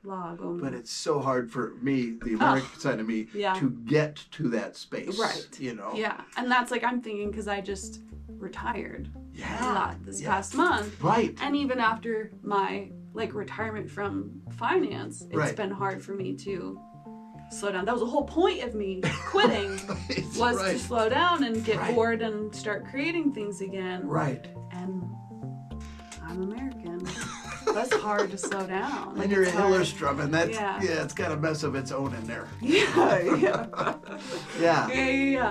log. But it's so hard for me, the American side of me, to get to that space. Right. Yeah. And that's I'm thinking because I just retired a lot this past month. Right. And even after my retirement from finance, it's been hard for me to slow down. That was the whole point of me quitting was to slow down and get bored and start creating things again. Right. And I'm American. That's hard to slow down. And you're a Hillerstrom, and that's it's got a mess of its own in there. Yeah.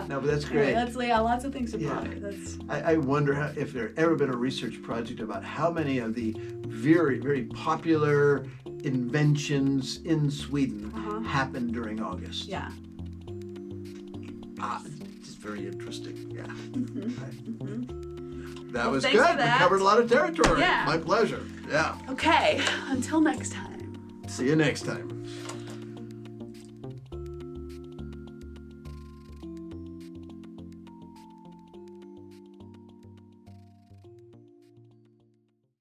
No, but that's great. That's lots of things to ponder. I wonder if there ever been a research project about how many of the very, very popular inventions in Sweden happened during August. Yeah. It's very interesting. Yeah. That was good. We covered a lot of territory. Yeah. My pleasure. Yeah. Okay. Until next time. See you next time.